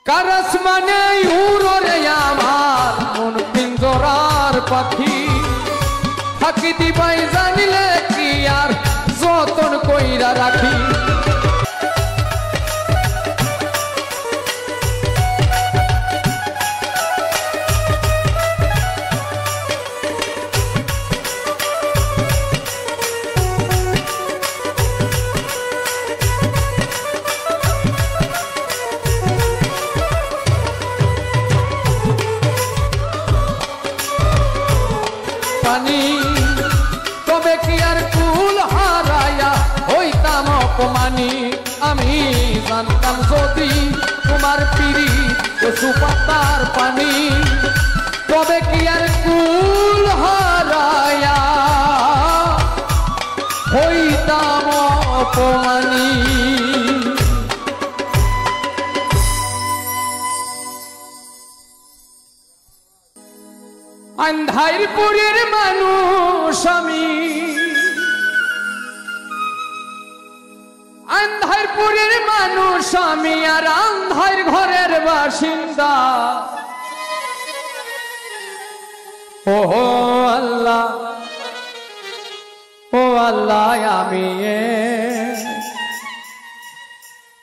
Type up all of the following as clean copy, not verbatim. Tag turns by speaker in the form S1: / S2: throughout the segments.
S1: Karras মানে উড়রে আমার মন পিঞ্জরার পাখি থাকি দিবাই জানিলে কি আর যতন কইরা রাখি তবে কি আর কুল হারায়া হইতাম অপমানি আমি জানতাম যদি তোমার পিড়ি সুপাতার পানি তবে কি আর কুল হারায়া হইতাম অপমানি আন্ধারপুরের মানুষ আমি আন্ধারপুরের মানুষ আমি আর আন্ধার ঘরের বাসিন্দা ও আল্লাহ ও আল্লাহ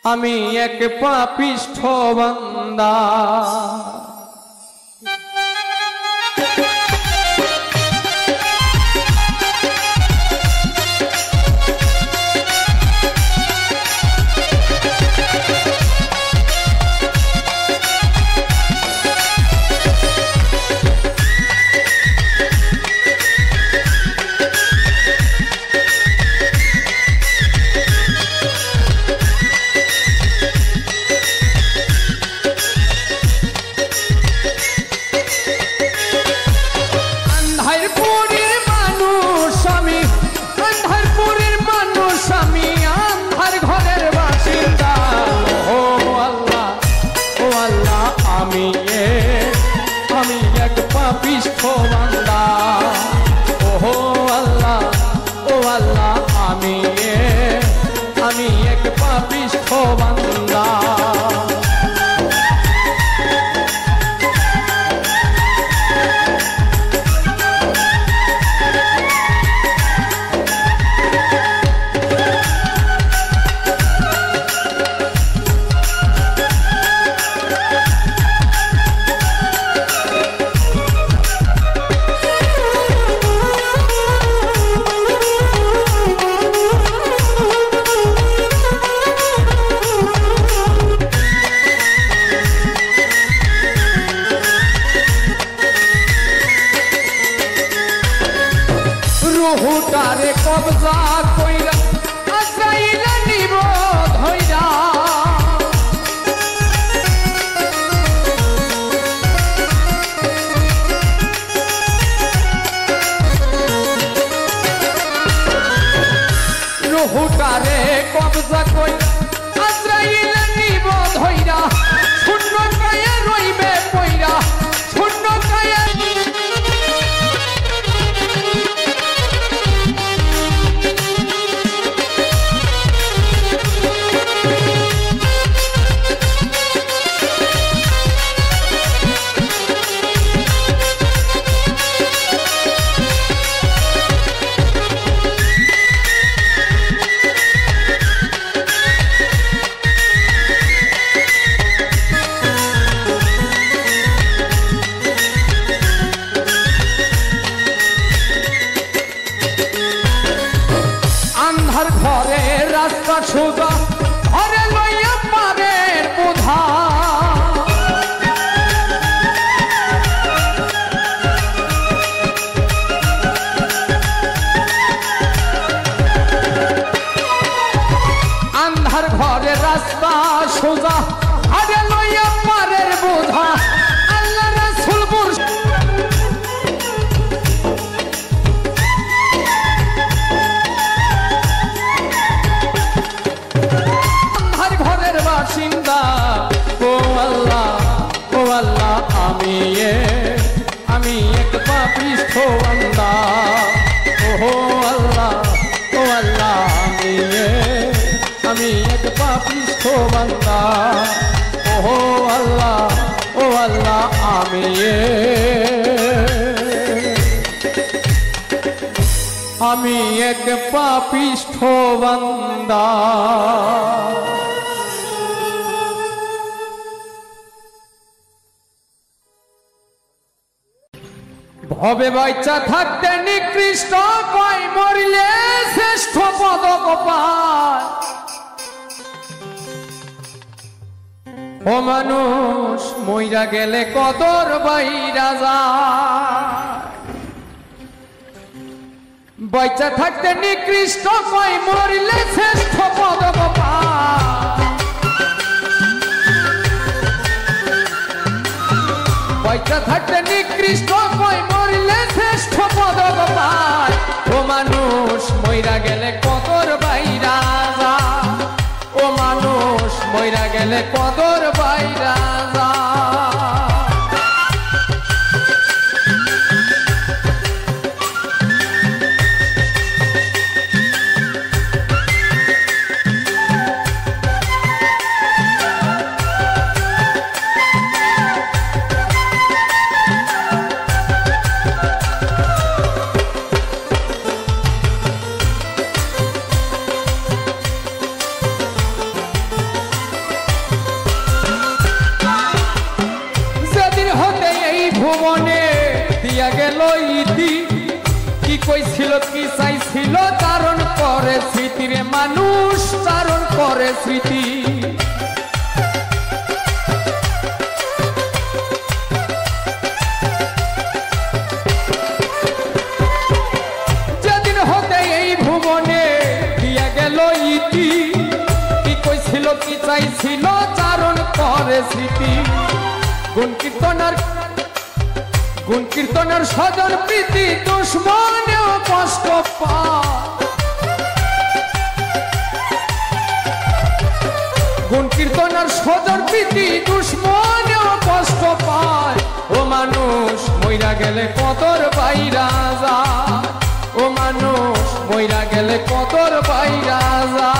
S1: আমি এক পাপিষ্ঠ বান্দা পাপিষ্ঠ বান্দা ও আল্লাহ আমি এক পাপিষ্ঠ বান্দা রুহুটারে কবজা কইরা আজরাইল নিব ধইরা রুহুটারে কবজা কইরা আজরাইল নিব ধইরা শূন্য কায়া রইবে পইরা শূন্য কায়া ঘরে রাস্তা সোজা ঘরে লইয়া পারের বোঝা আন্ধার ঘরে রাস্তা সোজা ঘরে লইয়া পারের বোঝা আল্লাহ রাসূল বাসিন্দা ও আল্লাহ আমি এক পাপিষ্ঠ বান্দা ও আল্লাহ আমি এক পাপিষ্ঠ বান্দা ও ও আল্লাহ আমি এক পাপিষ্ঠ বান্দা। ভবে বাচ্চা থাকতে নিকৃষ্ট কয় মরিলে শ্রেষ্ঠ পদক পায়। ও মানুষ মইরা গেলে কদর বাইরা যায়। বাচ্চা থাকতে নিকৃষ্ট কয় মরিলে শ্রেষ্ঠ পদক পায়। বাচ্চা থাকতে নিকৃষ্ট কয় মরিলে শ্রেষ্ঠ পদক পায়। ও মানুষ মইরা গেলে কদর বাইরা যায়। ও মানুষ মইরা গেলে কদর বাইরা যায়। ভুবনে দিয়া গেল ইতি কি কইছিল কি চাইছিল চারণ করে স্মৃতিরে মানুষ চারণ করে স্মৃতি। যেদিন হতে এই ভুবনে দিয়া গেল ইতি কি কইছিল কি চাইছিল চারণ করে স্মৃতি। গুণ কীর্তনের স্বজন প্রীতি দুশ্মনেও কষ্ট পায়। গুণ কীর্তনের স্বজন প্রীতি দুশ্মনেও কষ্ট পায়। ও মানুষ মইরা গেলে কদর বাইরা যায়। ও মানুষ মইরা গেলে কদর বাইরা যায়।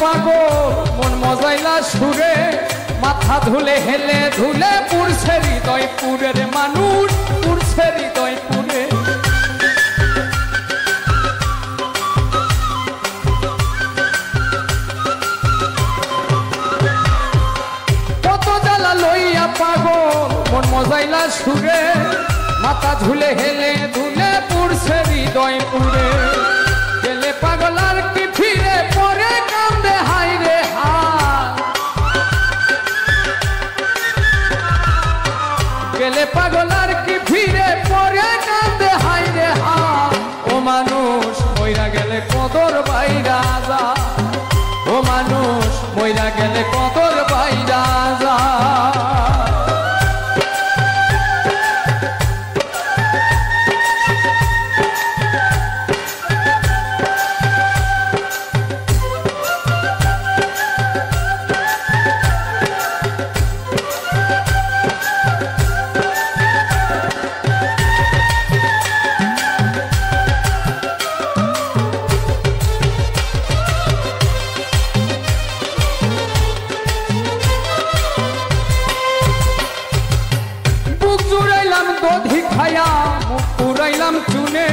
S1: পাগো মন মজাইলা সুরে মাথা ধুলে হেলে ধুলে পুরছে হৃদয় পুরে রে মানুষ পুরছে হৃদয় পুরে। কত জ্বালা লইয়া পাগো মন মজাইলা সুরে মাথা ধুলে হেলে ধুলে পুরছে হৃদয় পুরে। গেলে পাগলার কি ফিরে পরে কান্দে হাই রে হায়। গেলে পাগলার কি ফিরে পরে কান্দে হাই রে হায়। ও মানুষ মইরা গেলে কদর বাইরা যায়। ও মানুষ মইরা গেলে কদর বাইরা যায়। পুরাইলাম চুনে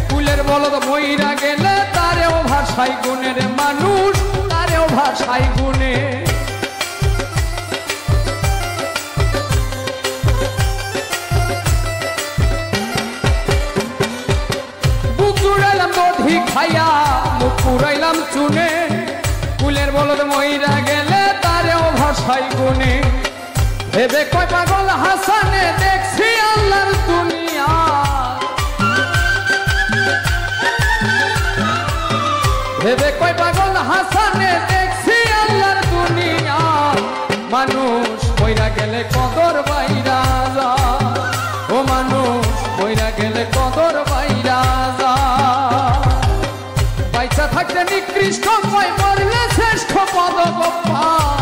S1: কুলের বলদ মইরা গেলে তারেও ভাষাই গুণে রে মানুষ তারেও ভাষাই গুণে। বুক জুড়াইলাম দধি খাইয়া মুখ পুরাইলাম চুনে কুলের বলদ মইরা গেলে তারেও ভাষাই গুণে। ভেবে কয় পাগল হাসানে দেখছি আল্লাহর দুনিয়া। থাকতে নিকৃষ্ট কয় মরলে শ্রেষ্ঠ পদ গোপাল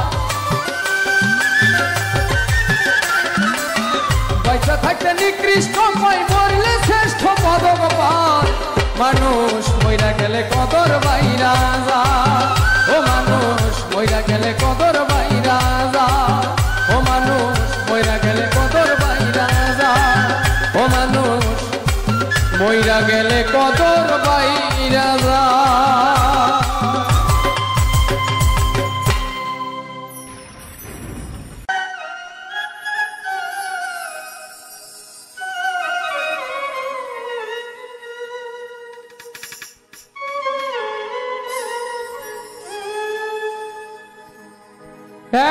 S1: পয়সা থাকতে নিকৃষ্ট কয় মরলে শ্রেষ্ঠ পদ গোপাল মানুষ মইরা গেলে কদর বাইরা যায় ও মানুষ মইরা গেলে কদর বাইরা যায় ও মানুষ মইরা গেলে কদর বাইরা যায় ও মানুষ মইরা গেলে কদর বাইরা যায়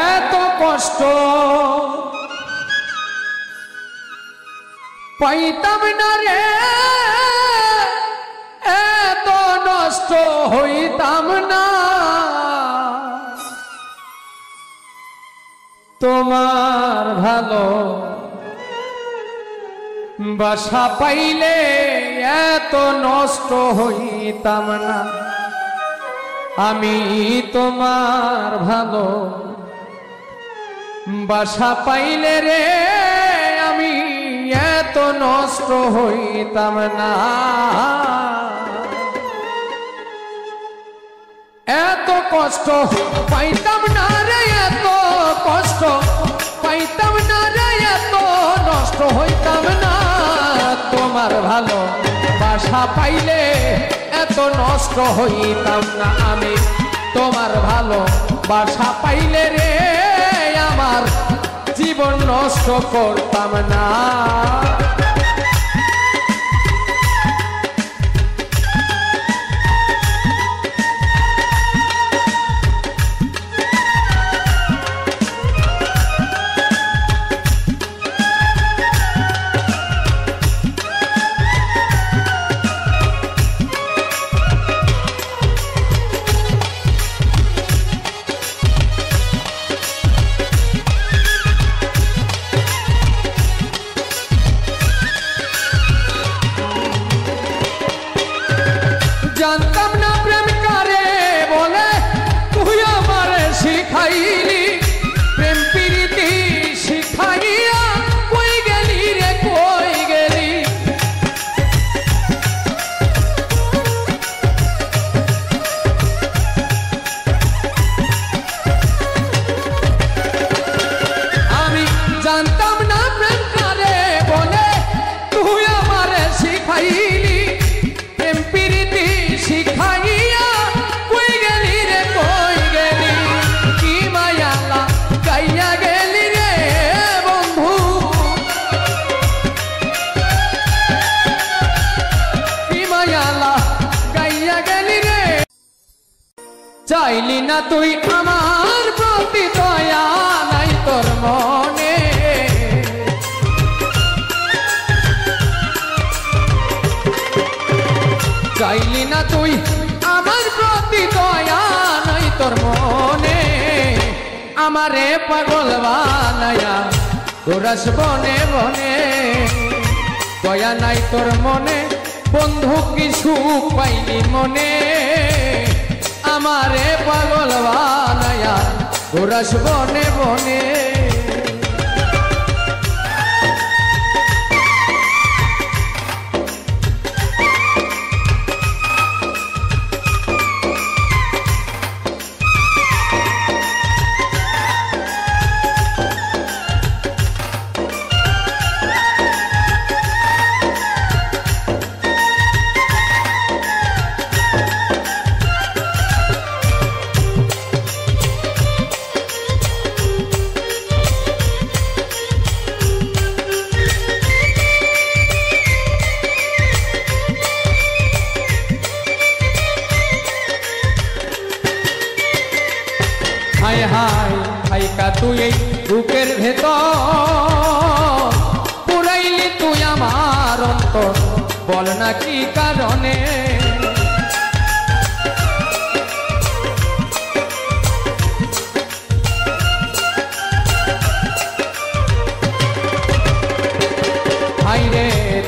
S1: এত কষ্ট পাইতাম না রে এত নষ্ট হইতাম না তোমার ভালো বাসা পাইলে এত নষ্ট হইতাম না আমি তোমার ভালো বাসা পাইলে রে আমি এত নষ্ট হইতাম না এত কষ্ট পাইতাম না রে এত কষ্ট পাইতাম না রে এত নষ্ট হইতাম না তোমার ভালো বাসা পাইলে এত নষ্ট হইতাম না আমি তোমার ভালো বাসা পাইলে রে আমার জীবন নষ্ট করতাম না জানতাম না প্রেম কারে বলে তুই আমারে শিখাইলি প্রেম প্রীতি শিখাইয়া কই গেলি রে কই গেলি আমি জানতাম না প্রেম কারে বলে তুই আমারে শিখাইলি প্রেম প্রীতি শিখাইয়া কই গেলি রে কই গেলি কি মায়ালা গাইয়া গেলি রে বন্ধু কি মায়ালা গাইয়া গেলি রে চাইলি না তুই আমার প্রতি দয়া নাই তোর মনে চাইলি না তুই আমার প্রতি দয়া নাই তোর মনে আমারে পাগল বানায়া ঘোরাস বনে বনে দয়া নাই তোর মনে বন্ধু কি সুখ পাইলি মনে আমারে পাগল বানায়া ঘোরাস বনে বনে হায় হায় হাইকা তুই এই বুকের ভেতর পুরাইলি তুই আমার অন্তর বল না কি কারণে হাইরে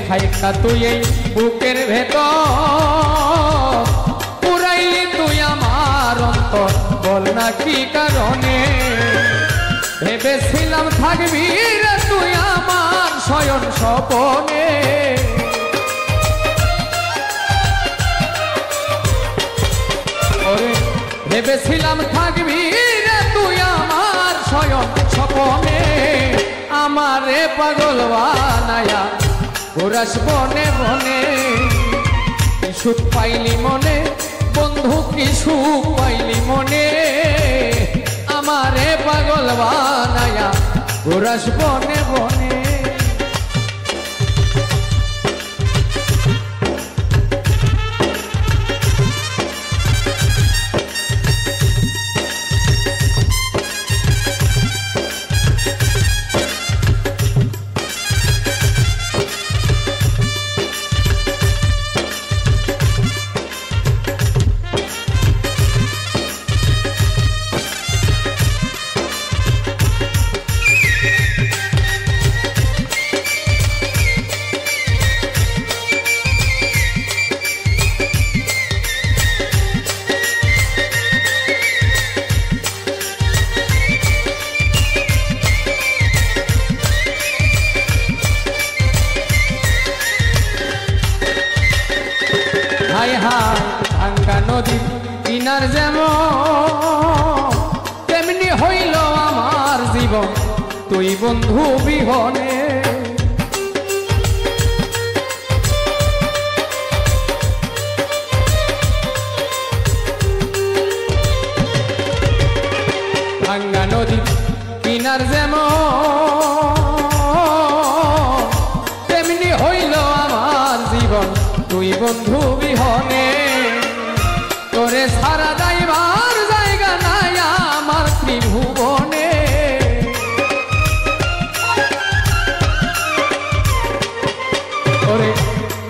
S1: হাইকা তুই এই বুকের ভেতর পুরাইলি তুই না কি কারণে ভেবেছিলাম থাকবি রে তুই আমার শয়ন স্বপনে ওরে ভেবেছিলাম থাকবি রে তুই আমার শয়ন স্বপনে আমারে পাগল বানায়া ঘোরাস বনে বনে সুখ পাইলি মনে বন্ধু কি সুখ পাইলি মনে আমারে পাগল বানায়া ঘোরাস বনে বনে হায় হায় ভাঙ্গা নদীর কিনার যেমন তেমনি হইল আমার জীবন তুই বন্ধু বিহনে ভাঙ্গা নদীর কিনার যেমন তেমনি হইল আমার জীবন তুই বন্ধু বিহনে তোরে সারা যাইবার জায়গা নাই আমার ত্রিভুবনে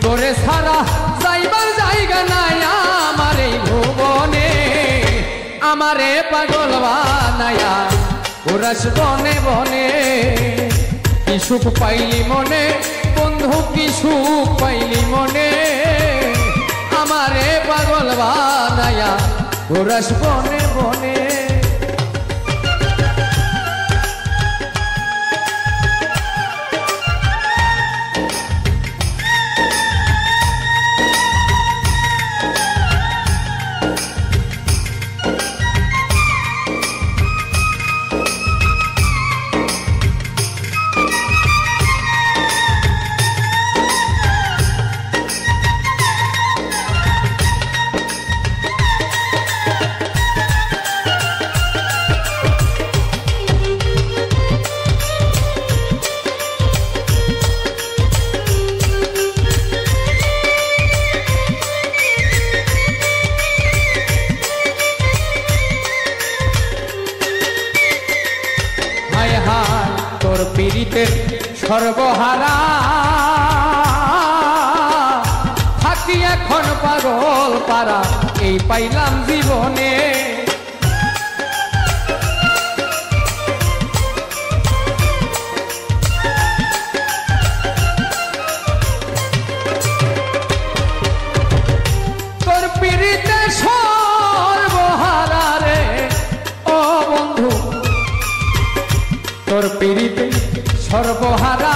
S1: তোরে সারা যাইবার জায়গা নাই আমার এই ভুবনে আমারে পাগল বানায়া ঘোরাস বনে বনে কি সুখ পাইলি মনে বন্ধু কি সুখ পাইলি মনে আমারে পাগল বানায়া ঘোরাস বনে বনে তোর পীড়িতে সর্বহারা থাকি এখন পাগল পারা এই পাইলাম জীবনে তোর পীড়িতে সর্বহারা রে ও বন্ধু তোর পীড়িতে সর্বহারা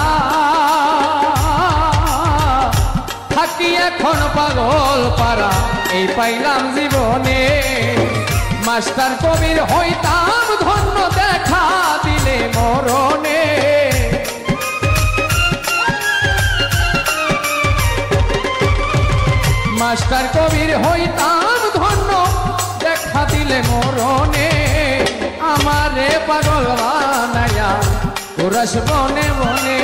S1: থাকি এখন পাগল পারা এই পাইলাম জীবনে মাস্টার কবির হইতাম ধন্য দেখা দিলে মরণে মাস্টার কবির হইতাম ধন্য দেখা দিলে মরণে আমারে পাগল বানায়া ঘোরাস বনে বনে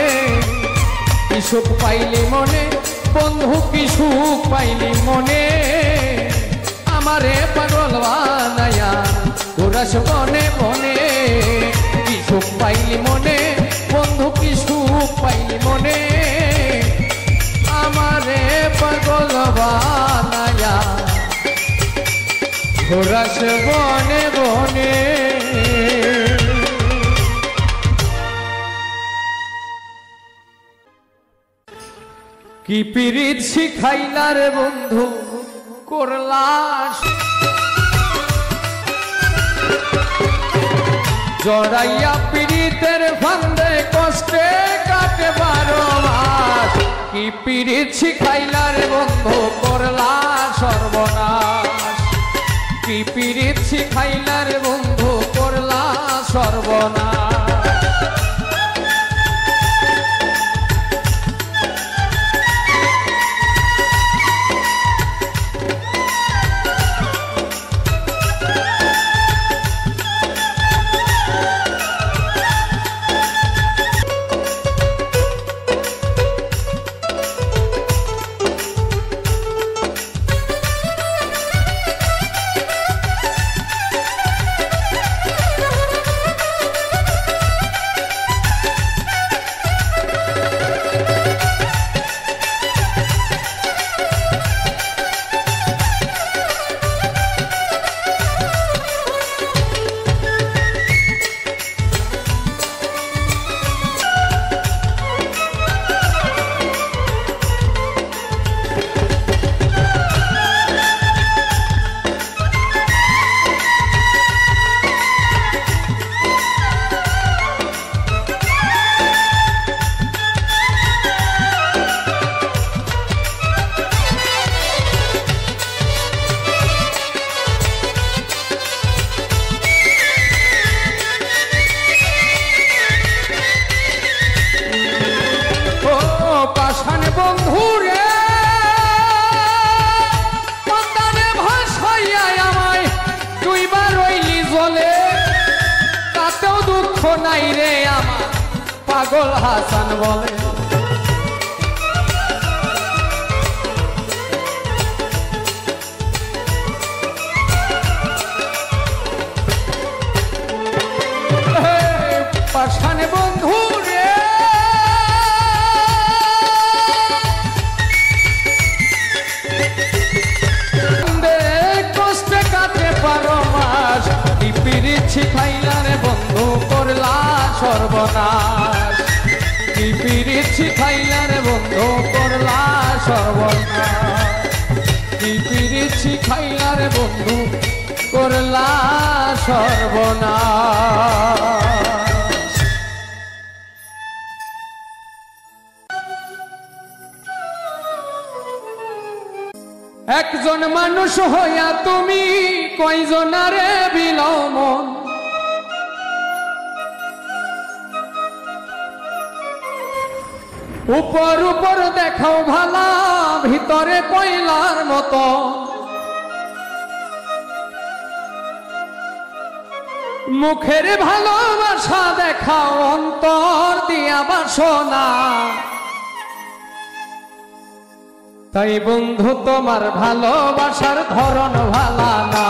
S1: কি সুখ পাইলি মনে বন্ধু কি সুখ পাইলি মনে আমারে পাগল বানায়া ঘোরাস বনে বনে কি সুখ পাইলি মনে বন্ধু কি সুখ পাইলি মনে আমারে পাগল বানায়া ঘোরাস বনে বনে কি পীড়িত শিখাইলা রে বন্ধু করলা জড়াইয়া পীড়িতের ফান্দে কষ্টে কাটে 12 মাস কি পীড়িত শিখাইলা রে বন্ধু করলা সর্বনাশ কি পীড়িত শিখাইলা রে বন্ধু করলা সর্বনাশ নাই রে আমার পাগল হাসান বলে পাশানে বন্ধু রে কষ্টে কাটে 12 মাস কি পীড়িত শিখাইলা রে বন্ধু করলা সর্বনাশ কি পীড়িত শিখাইলা রে বন্ধু করলা সর্বনাশ কি পীড়িত শিখাইলা রে বন্ধু করলা সর্বনাশ একজন মানুষ হইয়া তুমি কয়জনারে বিলাও মন উপর উপর দেখাও ভালা ভিতরে কয়লার মতো মুখের ভালোবাসা দেখাও অন্তর দিয়া বাসনা তাই বন্ধু তোমার ভালোবাসার ধরন ভালা না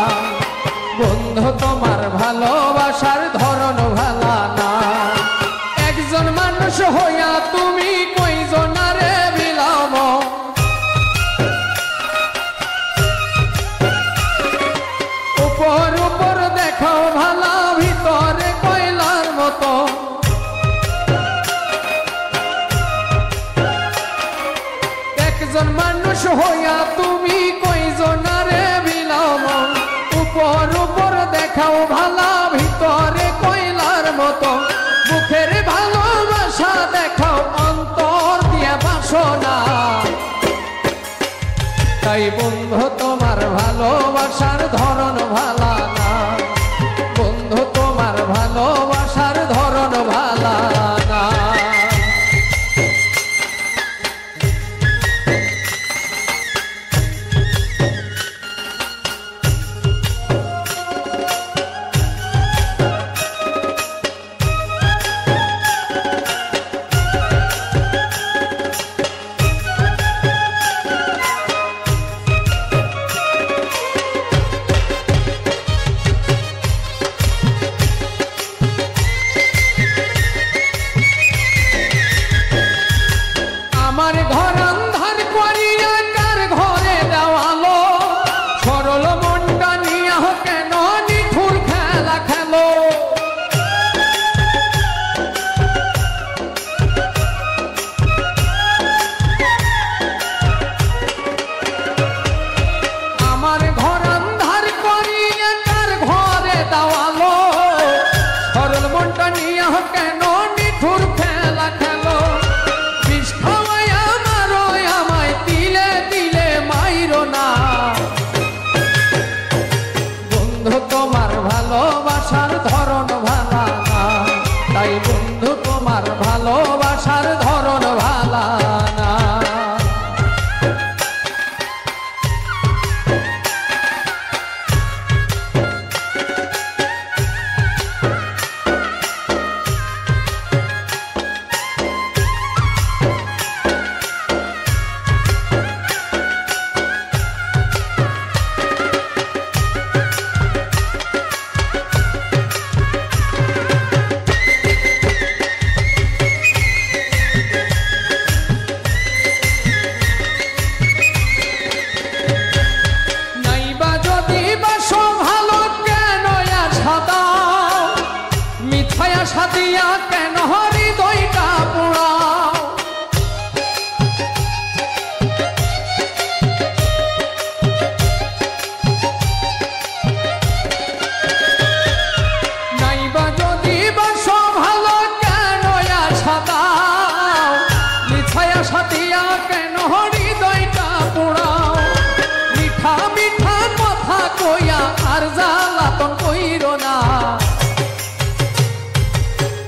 S1: বন্ধু তোমার ভালোবাসার ধরন ভালা না একজন মানুষ হইয়া তুমি কয়জনারে বিলাও মন উপর উপর দেখাও ভালা ভিতরে কয়লার মতো একজন মানুষ হইয়া তুমি কয়জনারে বিলাও মন উপর উপর দেখাও ভালা ভিতরে কয়লার মতো মুখের ভালোবাসা দেখাও অন্তর দিয়া বাসনা তাই বন্ধু তোমার ভালোবাসার ধরন ভালা না বন্ধু তোমার ভালোবাসার ধরন ভালা না দিয়া কেন হৃদয়টা পোড়াও নাইবা যদি বাসো ভালো কেন আশা দাও মিছায় আশা দিয়া কেন হৃদয়টা পোড়াও মিঠা মিঠা কথা কইয়া আর জ্বালাতন কইরো না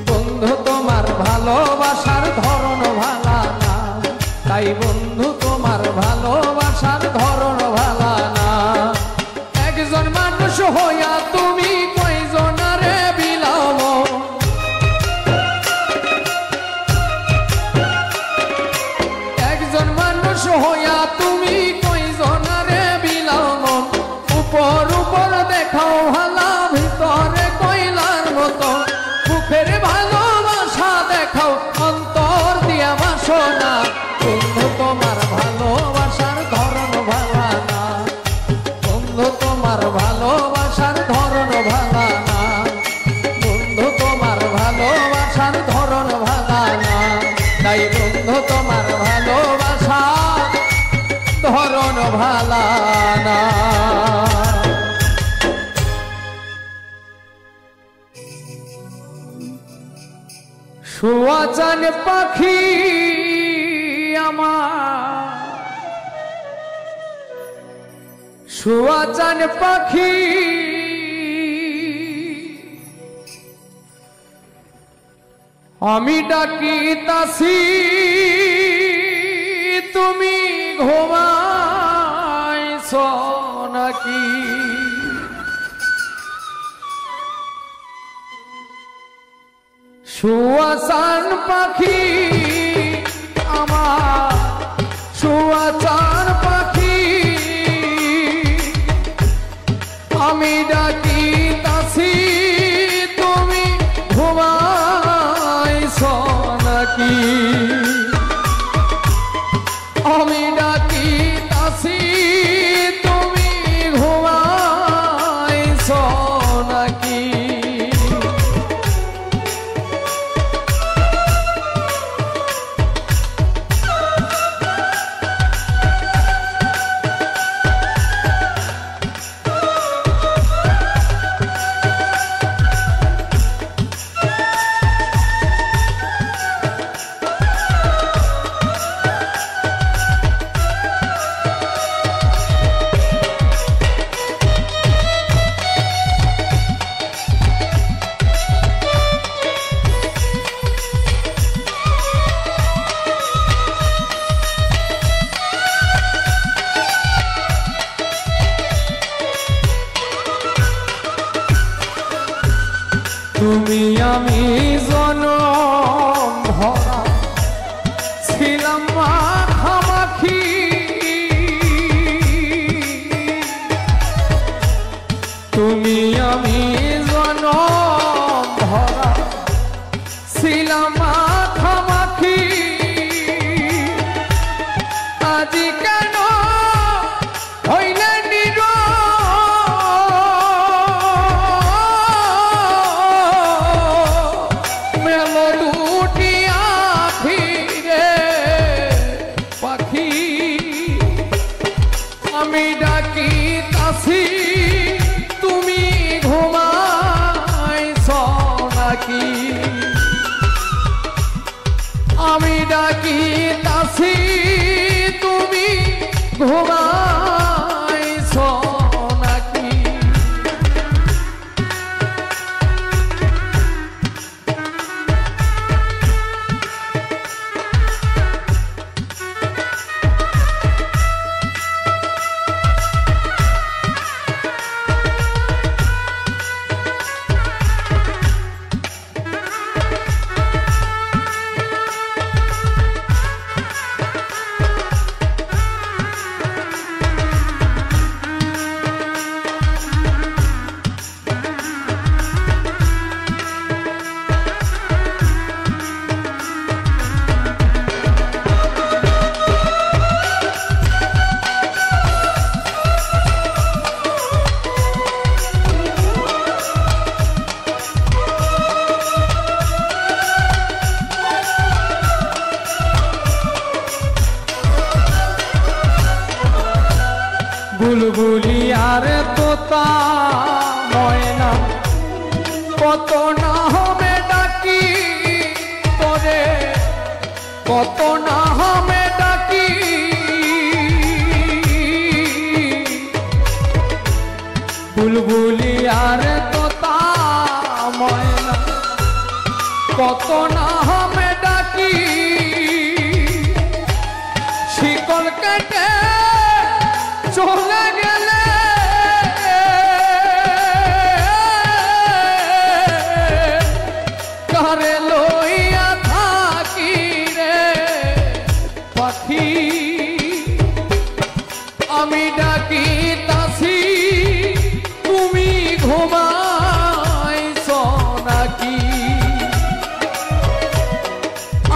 S1: বন্ধু তোমার ভালোবাসার ধরন ভালা না তাই বন্ধু তোমার ভালোবাসার ধরন ভালা না একজন মানুষ হইয়া তুমি কয়জনারে বিলাও একজন মানুষ হইয়া তুমি কয়জনারে বিলাও উপর উপর দেখাও ভালা ভিতরে কইলার মতো মুখের ভালোবাসা দেখাও অন্তর দিয়া বাসনা বন্ধু তোমার ভালোবাসার ধরন ভালা না বন্ধু তোমার ভালোবাসার ধরন ভালা না বন্ধু তোমার ভালোবাসার ধরন ভালা না তাই বন্ধু তোমার ভালোবাসার ধরন ভালা না শুয়া চান পাখি আমার শুয়া চান পাখি আমি ডাকিতাছি তুমি ঘুমাইছ নাকি শুয়া চান পাখি আমার শুয়া চান পাখি আমি ডাকিতাছি তুমি ঘুমাইছ নাকি আমি ডাকিতাছি তুমি ঘুমাইছ নাকি তুমি আমি জনম ভরা ছিলাম মাখামাখি তুমি আমি জনম ভরা ছিলাম মাখামাখি আজি কেন হইলে আমি ডাকিতাছি তুমি ঘুমাইছ নাকি আমি ডাকিতাছি তুমি ঘুমাইছ নাকি বুলবুলি আর তোতা ময়না কত না হবে ডাকি তোরে, কত না হবে ডাকি বুলবুলি আর তোতা ময়না কত না হবে ডাকি শিকল কেটে চলে গেলে কারে লইয়া থাকি রে পাখি আমি ডাকি তাসি তুমি ঘুমাইছো নাকি,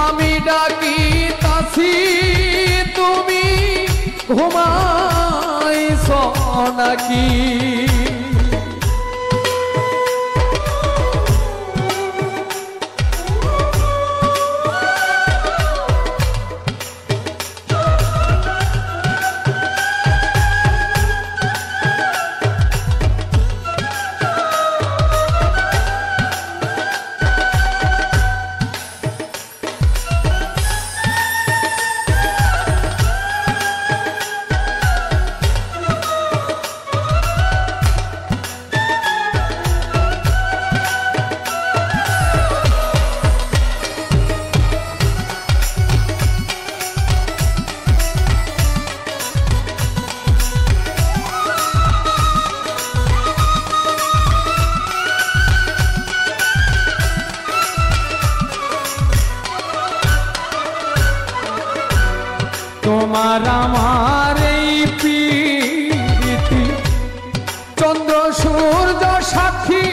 S1: আমি ডাকি তাসি তুমি ঘুমাইছো নাকি। তোমার আমার এই প্রীতি চন্দ্র সূর্য সাক্ষী,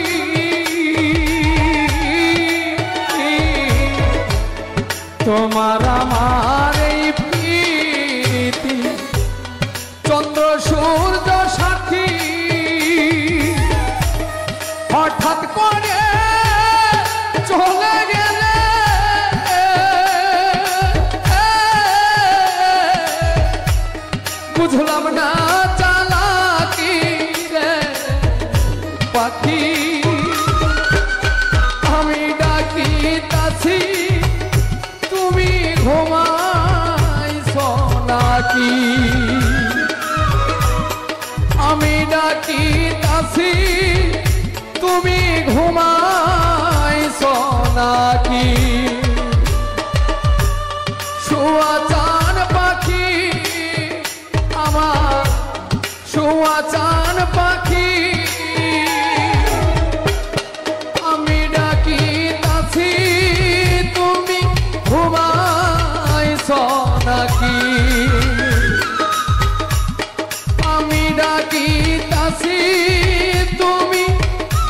S1: তোমার আমার এই প্রীতি চন্দ্র সূর্য সাক্ষী হঠাৎ করে চলে গেলে বুঝলাম না চালাকি রে পাখি আমি ডাকি তাছি তুমি ঘুমাইছো নাকি, আমি ডাকি তাছি তুমি ঘুমাইছো নাকি। শুয়া চান পাখি আমার শুয়া চান পাখি আমি ডাকি তাছি তুমি ঘুমাইছো নাকি, আমি ডাকি তাছি তুমি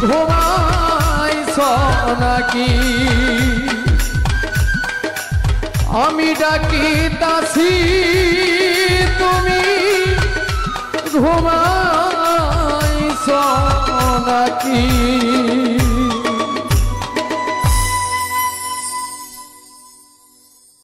S1: ঘুমাইছো নাকি, আমি ডাকি তাছি তুমি ঘুমাইছো নাকি।